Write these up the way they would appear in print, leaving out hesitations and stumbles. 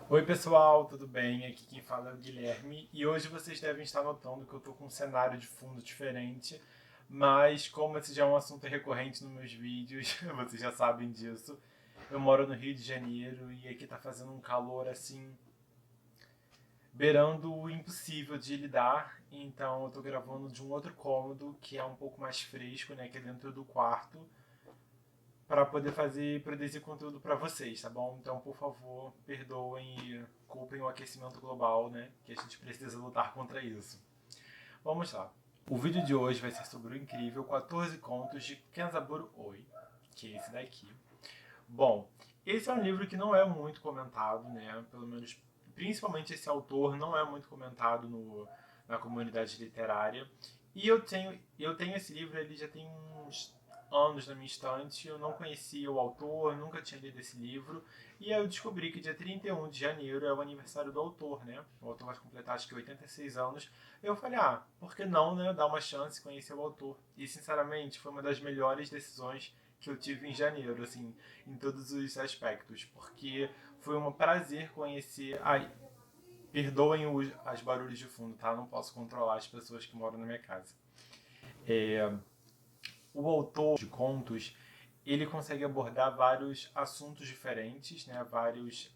Oi pessoal, tudo bem? Aqui quem fala é o Guilherme e hoje vocês devem estar notando que eu tô com um cenário de fundo diferente, mas como esse já é um assunto recorrente nos meus vídeos, vocês já sabem disso. Eu moro no Rio de Janeiro e aqui tá fazendo um calor assim, beirando o impossível de lidar, então eu tô gravando de um outro cômodo que é um pouco mais fresco, né, que é dentro do quarto, para poder produzir conteúdo para vocês, tá bom? Então, por favor, perdoem e culpem o aquecimento global, né? Que a gente precisa lutar contra isso. Vamos lá. O vídeo de hoje vai ser sobre o incrível 14 contos de Kenzaburo Oi, que é esse daqui. Bom, esse é um livro que não é muito comentado, né? Pelo menos, principalmente esse autor não é muito comentado na comunidade literária. E eu tenho esse livro, ele já tem uns anos na minha estante, eu não conhecia o autor, nunca tinha lido esse livro, e aí eu descobri que dia 31 de janeiro é o aniversário do autor, né? O autor vai completar acho que 86 anos. Eu falei, por que não, né? Dar uma chance, conhecer o autor. E sinceramente, foi uma das melhores decisões que eu tive em janeiro, assim, em todos os aspectos, porque foi um prazer conhecer. Ai, perdoem as barulhos de fundo, tá? Não posso controlar as pessoas que moram na minha casa. É, o autor de contos ele consegue abordar vários assuntos diferentes, né? Vários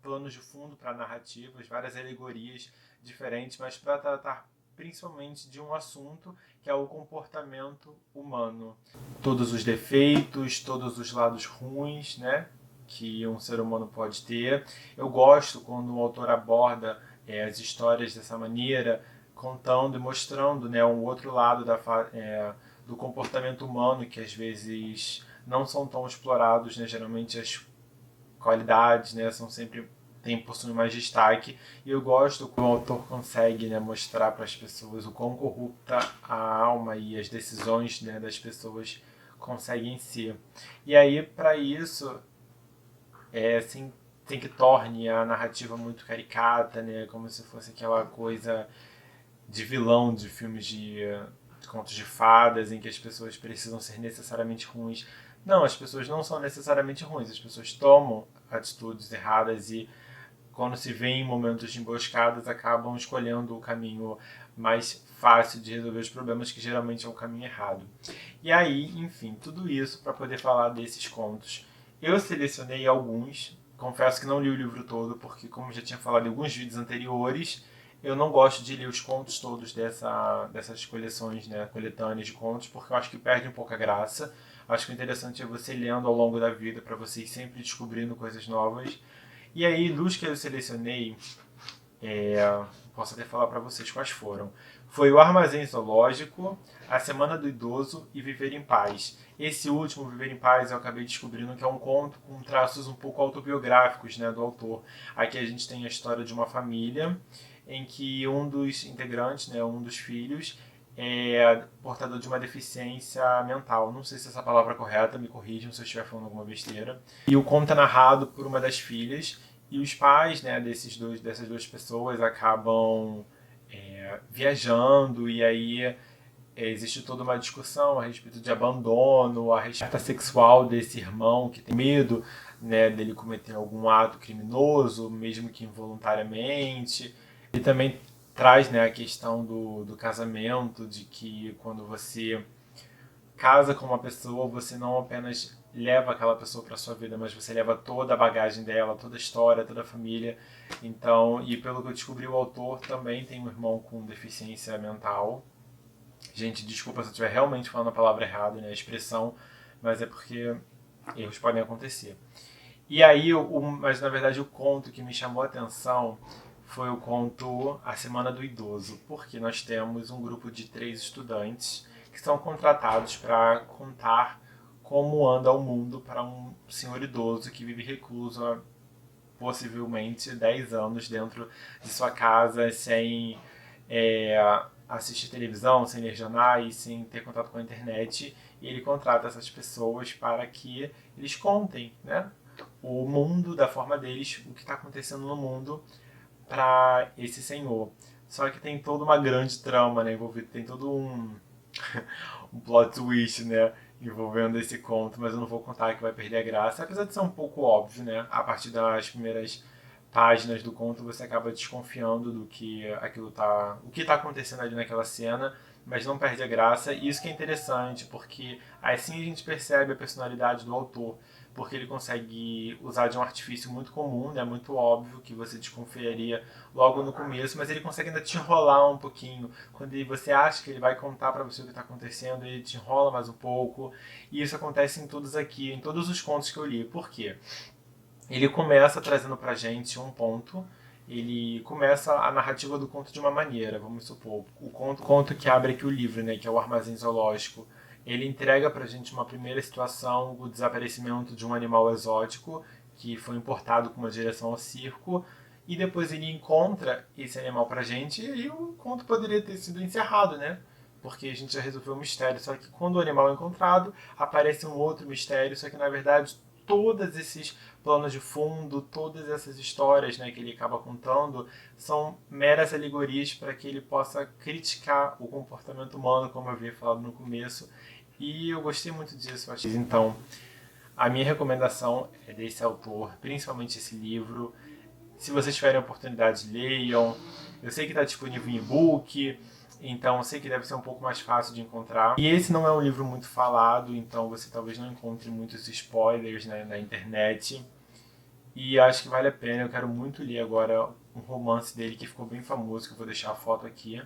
planos de fundo para narrativas, várias alegorias diferentes, mas para tratar principalmente de um assunto que é o comportamento humano. Todos os defeitos, todos os lados ruins, né? Que um ser humano pode ter. Eu gosto quando o autor aborda as histórias dessa maneira, contando e mostrando, né, um outro lado do comportamento humano que às vezes não são tão explorados, né? Geralmente as qualidades, né, são sempre possuem mais destaque, e eu gosto quando o autor consegue, né, mostrar para as pessoas o quão corrupta a alma e as decisões, né, das pessoas conseguem ser. E aí, para isso, assim, tem que torne a narrativa muito caricata, né, como se fosse aquela coisa de vilão de filmes de contos de fadas em que as pessoas precisam ser necessariamente ruins. Não, as pessoas não são necessariamente ruins, as pessoas tomam atitudes erradas e quando se vê em momentos de emboscadas acabam escolhendo o caminho mais fácil de resolver os problemas, que geralmente é o caminho errado. E aí, enfim, tudo isso para poder falar desses contos. Eu selecionei alguns, confesso que não li o livro todo, porque como já tinha falado em alguns vídeos anteriores, eu não gosto de ler os contos todos dessas coleções, né, coletâneas de contos, porque eu acho que perde um pouco a graça. Acho que o interessante é você lendo ao longo da vida, para você ir sempre descobrindo coisas novas. E aí, dos que eu selecionei, posso até falar para vocês quais foram. Foi o Armazém Zoológico, A Semana do Idoso e Viver em Paz. Esse último, Viver em Paz, eu acabei descobrindo que é um conto com traços um pouco autobiográficos, né, do autor. Aqui a gente tem a história de uma família em que um dos integrantes, né, um dos filhos, é portador de uma deficiência mental. Não sei se essa palavra é correta, me corrijam se eu estiver falando alguma besteira. E o conto é narrado por uma das filhas, e os pais, né, dessas duas pessoas acabam viajando, e aí existe toda uma discussão a respeito de abandono, a respeito sexual desse irmão que tem medo, né, dele cometer algum ato criminoso, mesmo que involuntariamente. E também traz, né, a questão do casamento, de que quando você casa com uma pessoa, você não apenas leva aquela pessoa para sua vida, mas você leva toda a bagagem dela, toda a história, toda a família. Então, e pelo que eu descobri, o autor também tem um irmão com deficiência mental. Gente, desculpa se eu estiver realmente falando a palavra errada, né, a expressão, mas é porque erros podem acontecer. E aí, mas na verdade o conto que me chamou a atenção foi o conto A Semana do Idoso, porque nós temos um grupo de 3 estudantes que são contratados para contar como anda o mundo para um senhor idoso que vive recluso há possivelmente 10 anos dentro de sua casa, sem é, assistir televisão, sem ler jornais, sem ter contato com a internet. E ele contrata essas pessoas para que eles contem, né, o mundo da forma deles, o que está acontecendo no mundo para esse senhor. Só que tem toda uma grande trama, né, envolvido, tem todo um plot twist, né, envolvendo esse conto, mas eu não vou contar que vai perder a graça, apesar de ser um pouco óbvio, né, a partir das primeiras páginas do conto você acaba desconfiando do que o que tá acontecendo ali naquela cena, mas não perde a graça. E isso que é interessante, porque assim a gente percebe a personalidade do autor, porque ele consegue usar de um artifício muito comum, né, muito óbvio, que você desconfiaria logo no começo, mas ele consegue ainda te enrolar um pouquinho. Quando você acha que ele vai contar para você o que está acontecendo, ele te enrola mais um pouco. E isso acontece em todos aqui, em todos os contos que eu li. Por quê? Ele começa trazendo pra gente um ponto, ele começa a narrativa do conto de uma maneira, vamos supor, o conto que abre aqui o livro, né, que é o Armazém Zoológico, ele entrega pra gente uma primeira situação, o desaparecimento de um animal exótico que foi importado com uma direção ao circo, e depois ele encontra esse animal pra gente, e aí o conto poderia ter sido encerrado, né? Porque a gente já resolveu o mistério. Só que quando o animal é encontrado, aparece um outro mistério, só que na verdade todos esses planos de fundo, todas essas histórias, né, que ele acaba contando, são meras alegorias para que ele possa criticar o comportamento humano, como eu havia falado no começo. E eu gostei muito disso. Então, a minha recomendação é desse autor, principalmente esse livro. Se vocês tiverem a oportunidade, leiam. Eu sei que está disponível em e-book, então eu sei que deve ser um pouco mais fácil de encontrar. E esse não é um livro muito falado, então você talvez não encontre muitos spoilers, né, na internet. E acho que vale a pena. Eu quero muito ler agora um romance dele que ficou bem famoso, que eu vou deixar a foto aqui,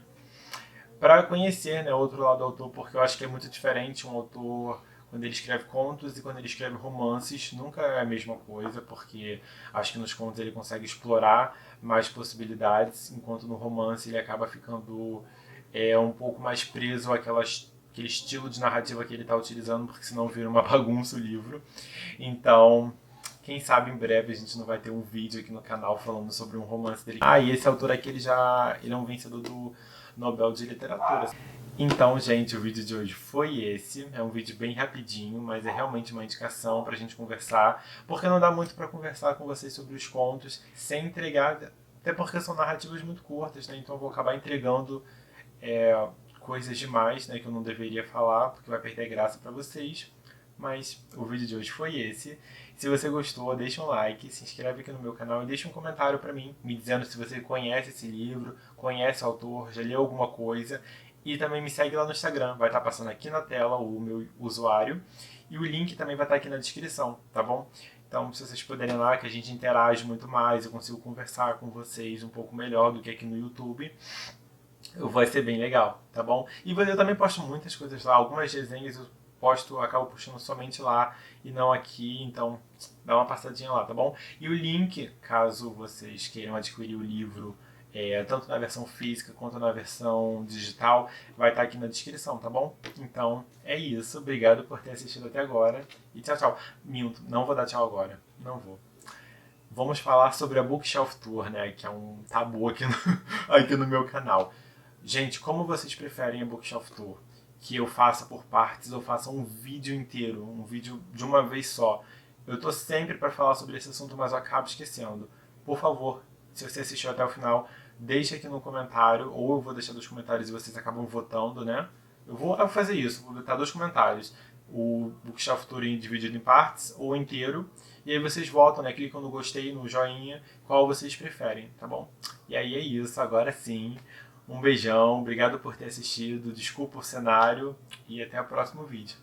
para conhecer, né, outro lado do autor, porque eu acho que é muito diferente um autor quando ele escreve contos e quando ele escreve romances. Nunca é a mesma coisa, porque acho que nos contos ele consegue explorar mais possibilidades, enquanto no romance ele acaba ficando um pouco mais preso aquele estilo de narrativa que ele está utilizando, porque senão vira uma bagunça o livro. Então, quem sabe em breve a gente não vai ter um vídeo aqui no canal falando sobre um romance dele. Ah, e esse autor aqui, ele é um vencedor do Nobel de Literatura. Então, gente, o vídeo de hoje foi esse. É um vídeo bem rapidinho, mas é realmente uma indicação pra gente conversar, porque não dá muito pra conversar com vocês sobre os contos sem entregar, até porque são narrativas muito curtas, né? Então eu vou acabar entregando coisas demais, né, que eu não deveria falar, porque vai perder a graça pra vocês. Mas o vídeo de hoje foi esse. Se você gostou, deixa um like, se inscreve aqui no meu canal e deixa um comentário pra mim, me dizendo se você conhece esse livro, conhece o autor, já leu alguma coisa. E também me segue lá no Instagram, vai estar passando aqui na tela o meu usuário. E o link também vai estar aqui na descrição, tá bom? Então, se vocês puderem lá, que a gente interage muito mais, eu consigo conversar com vocês um pouco melhor do que aqui no YouTube, vai ser bem legal, tá bom? E eu também posto muitas coisas lá, algumas resenhas eu acabo postando somente lá e não aqui, então dá uma passadinha lá, tá bom? E o link, caso vocês queiram adquirir o livro, tanto na versão física quanto na versão digital, vai estar aqui na descrição, tá bom? Então é isso, obrigado por ter assistido até agora e tchau, tchau. Minto, não vou dar tchau agora, não vou. Vamos falar sobre a Bookshelf Tour, né, que é um tabu aqui aqui no meu canal. Gente, como vocês preferem a Bookshelf Tour? Que eu faça por partes ou faça um vídeo inteiro, um vídeo de uma vez só? Eu tô sempre para falar sobre esse assunto, mas eu acabo esquecendo. Por favor, se você assistiu até o final, deixa aqui no comentário, ou eu vou deixar dos comentários e vocês acabam votando, né? Eu vou fazer isso, vou botar 2 comentários. O Bookshelf Tour dividido em partes ou inteiro. E aí vocês votam, né? Clicam no gostei, no joinha, qual vocês preferem, tá bom? E aí é isso, agora sim. Um beijão, obrigado por ter assistido, desculpa o cenário e até o próximo vídeo.